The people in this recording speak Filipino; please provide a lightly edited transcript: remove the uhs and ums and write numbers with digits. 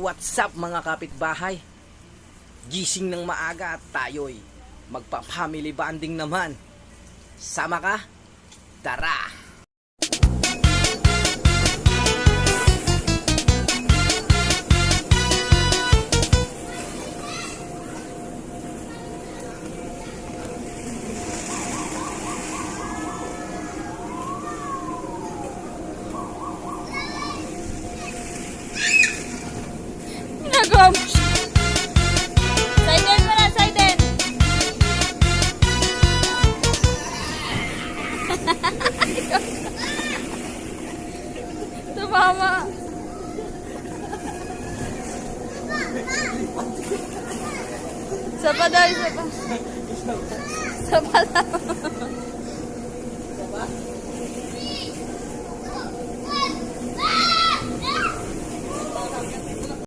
What's up mga kapitbahay? Gising ng maaga at tayo'y magpa-family bonding naman. Sama ka? Tara! Ginagawa mo siya. Siden mo na, siden. Tumama. Isa pa daw, isa pa. Isa pa lang.